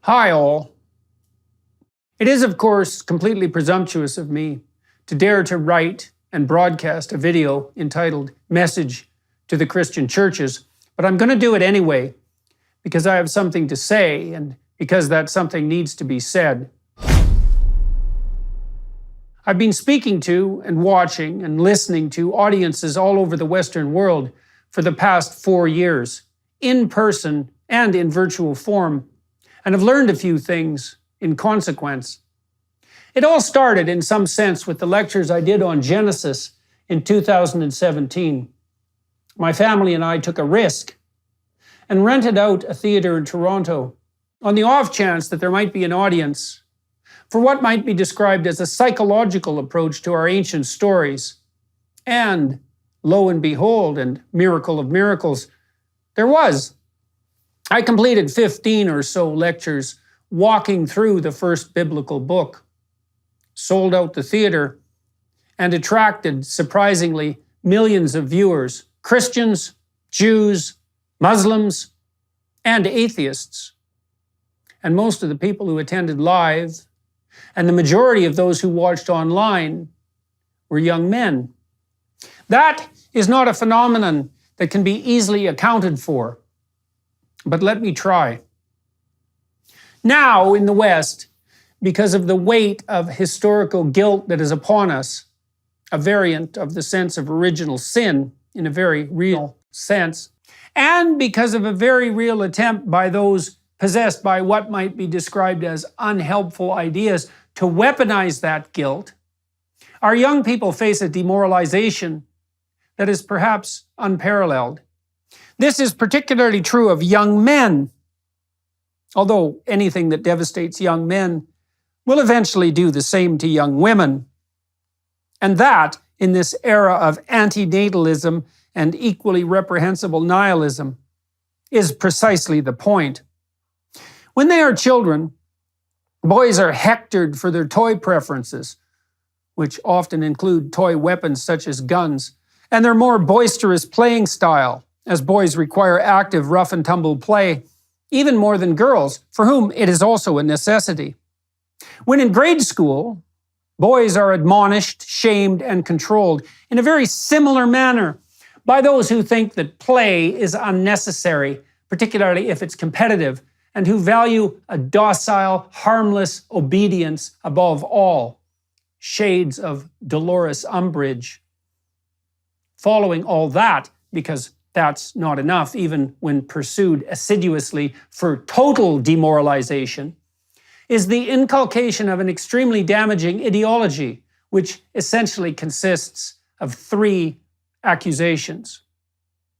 Hi all. It is, of course, completely presumptuous of me to dare to write and broadcast a video entitled Message to the Christian Churches, but I'm going to do it anyway because I have something to say and because that something needs to be said. I've been speaking to and watching and listening to audiences all over the Western world for the past 4 years, in person and in virtual form, and have learned a few things in consequence. It all started in some sense with the lectures I did on Genesis in 2017. My family and I took a risk and rented out a theater in Toronto on the off chance that there might be an audience for what might be described as a psychological approach to our ancient stories. And lo and behold, and miracle of miracles, there was. I completed 15 or so lectures walking through the first biblical book, sold out the theater, and attracted, surprisingly, millions of viewers, Christians, Jews, Muslims, and atheists. And most of the people who attended live, and the majority of those who watched online, were young men. That is not a phenomenon that can be easily accounted for. But let me try. Now, in the West, because of the weight of historical guilt that is upon us, a variant of the sense of original sin in a very real sense, and because of a very real attempt by those possessed by what might be described as unhelpful ideas to weaponize that guilt, our young people face a demoralization that is perhaps unparalleled. This is particularly true of young men, although anything that devastates young men will eventually do the same to young women. And that, in this era of antinatalism and equally reprehensible nihilism, is precisely the point. When they are children, boys are hectored for their toy preferences, which often include toy weapons such as guns, and their more boisterous playing style, as boys require active rough and tumble play, even more than girls, for whom it is also a necessity. When in grade school, boys are admonished, shamed, and controlled in a very similar manner by those who think that play is unnecessary, particularly if it's competitive, and who value a docile, harmless obedience above all. Shades of Dolores Umbridge. Following all that, because that's not enough, even when pursued assiduously for total demoralization, is the inculcation of an extremely damaging ideology, which essentially consists of 3 accusations.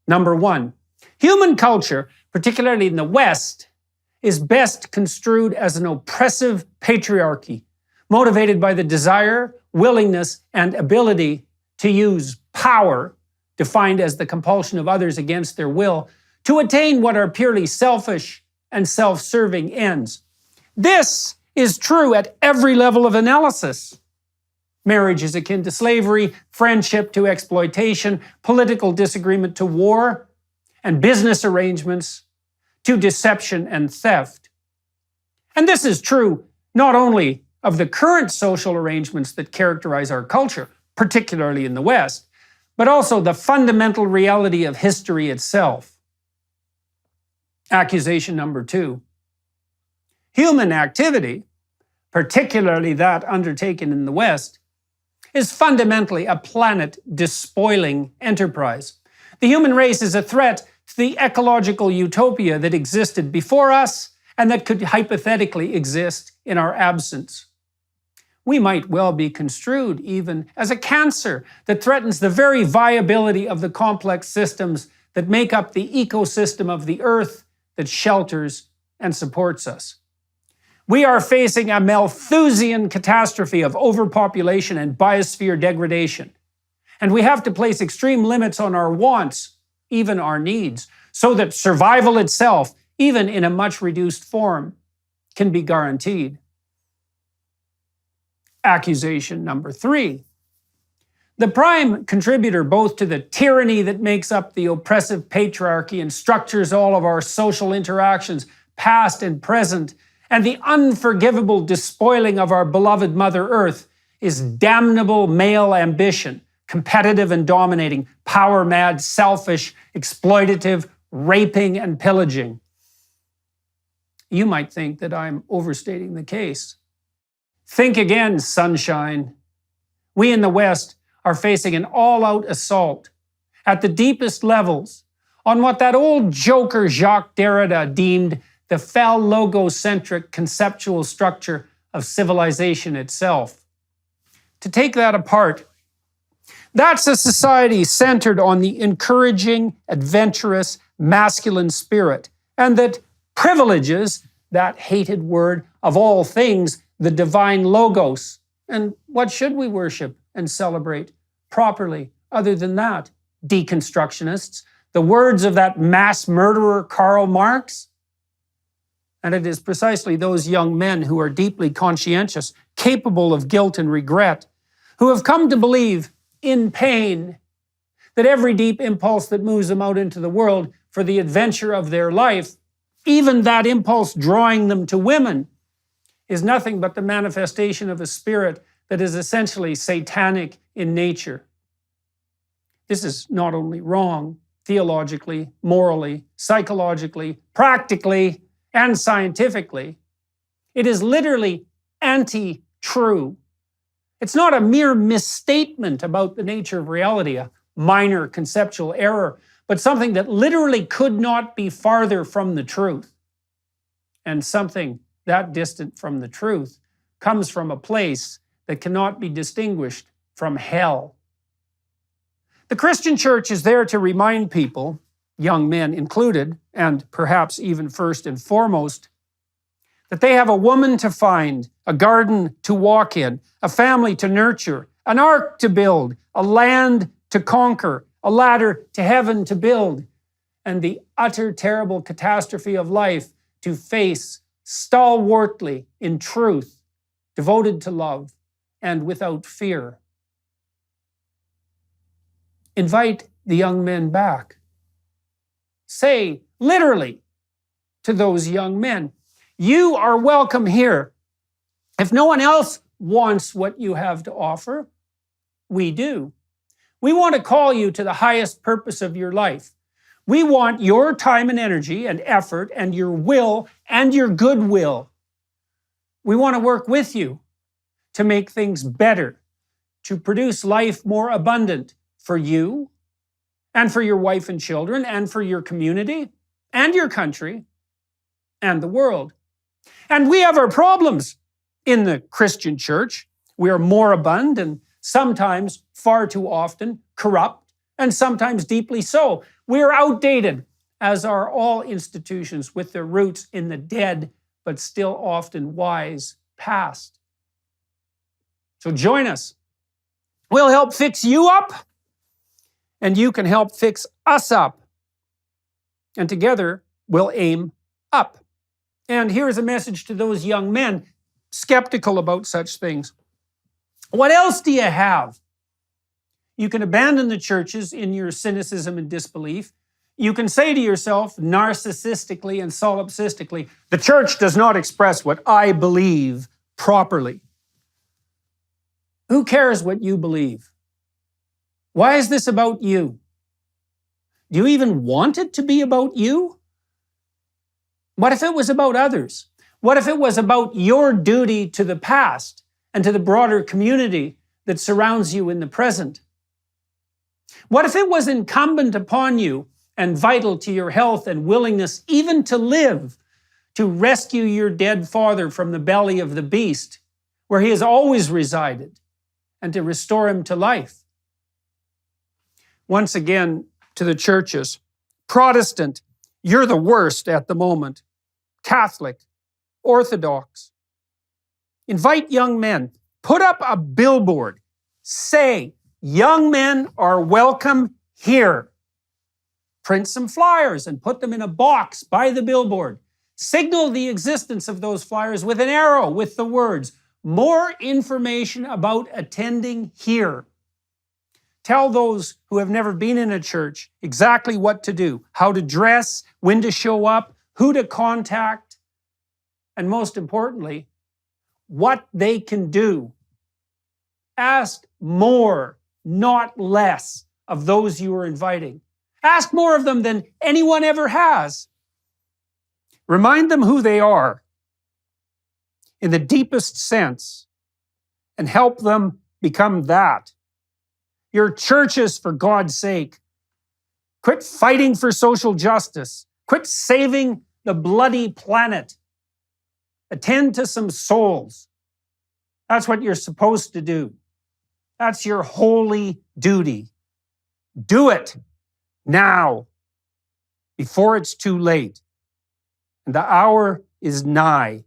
Number 1, human culture, particularly in the West, is best construed as an oppressive patriarchy, motivated by the desire, willingness, and ability to use power, defined as the compulsion of others against their will, to attain what are purely selfish and self-serving ends. This is true at every level of analysis. Marriage is akin to slavery, friendship to exploitation, political disagreement to war, and business arrangements to deception and theft. And this is true not only of the current social arrangements that characterize our culture, particularly in the West, but also the fundamental reality of history itself. Accusation number 2. Human activity, particularly that undertaken in the West, is fundamentally a planet-despoiling enterprise. The human race is a threat to the ecological utopia that existed before us and that could hypothetically exist in our absence. We might well be construed even as a cancer that threatens the very viability of the complex systems that make up the ecosystem of the earth that shelters and supports us. We are facing a Malthusian catastrophe of overpopulation and biosphere degradation. And we have to place extreme limits on our wants, even our needs, so that survival itself, even in a much reduced form, can be guaranteed. Accusation number 3. The prime contributor both to the tyranny that makes up the oppressive patriarchy and structures all of our social interactions, past and present, And the unforgivable despoiling of our beloved Mother Earth is damnable male ambition, competitive and dominating, power-mad, selfish, exploitative, raping and pillaging. You might think that I'm overstating the case. Think again, sunshine. We in the West are facing an all-out assault at the deepest levels on what that old joker Jacques Derrida deemed the phallogocentric conceptual structure of civilization itself. To take that apart, that's a society centered on the encouraging, adventurous, masculine spirit, and that privileges that hated word of all things, the divine logos. And what should we worship and celebrate properly other than that? Deconstructionists, the words of that mass murderer Karl Marx? And it is precisely those young men who are deeply conscientious, capable of guilt and regret, who have come to believe in pain that every deep impulse that moves them out into the world for the adventure of their life, even that impulse drawing them to women, is nothing but the manifestation of a spirit that is essentially satanic in nature. This is not only wrong theologically, morally, psychologically, practically, and scientifically. It is literally anti-true. It's not a mere misstatement about the nature of reality, a minor conceptual error, but something that literally could not be farther from the truth. And something that distant from the truth comes from a place that cannot be distinguished from hell. The Christian church is there to remind people, young men included, and perhaps even first and foremost, that they have a woman to find, a garden to walk in, a family to nurture, an ark to build, a land to conquer, a ladder to heaven to build, and the utter terrible catastrophe of life to face stalwartly in truth, devoted to love, and without fear. Invite the young men back. Say, literally, to those young men, you are welcome here. If no one else wants what you have to offer, we do. We want to call you to the highest purpose of your life. We want your time and energy and effort and your will and your goodwill. We want to work with you to make things better, to produce life more abundant for you and for your wife and children and for your community and your country and the world. And we have our problems in the Christian church. We are moribund and sometimes, far too often, corrupt, and sometimes deeply so. We are outdated, as are all institutions with their roots in the dead, but still often wise past. So join us. We'll help fix you up, and you can help fix us up. And together, we'll aim up. And here's a message to those young men skeptical about such things. What else do you have? You can abandon the churches in your cynicism and disbelief. You can say to yourself, narcissistically and solipsistically, the church does not express what I believe properly. Who cares what you believe? Why is this about you? Do you even want it to be about you? What if it was about others? What if it was about your duty to the past and to the broader community that surrounds you in the present? What if it was incumbent upon you and vital to your health and willingness even to live, to rescue your dead father from the belly of the beast, where he has always resided, and to restore him to life? Once again, to the churches, Protestant, you're the worst at the moment. Catholic, Orthodox. Invite young men. Put up a billboard. Say, young men are welcome here. Print some flyers and put them in a box by the billboard. Signal the existence of those flyers with an arrow with the words, more information about attending here. Tell those who have never been in a church exactly what to do, how to dress, when to show up, who to contact, and most importantly, what they can do. Ask more, not less, of those you are inviting. Ask more of them than anyone ever has. Remind them who they are in the deepest sense and help them become that. Your churches, for God's sake. Quit fighting for social justice. Quit saving the bloody planet. Attend to some souls. That's what you're supposed to do. That's your holy duty. Do it now, before it's too late. And the hour is nigh.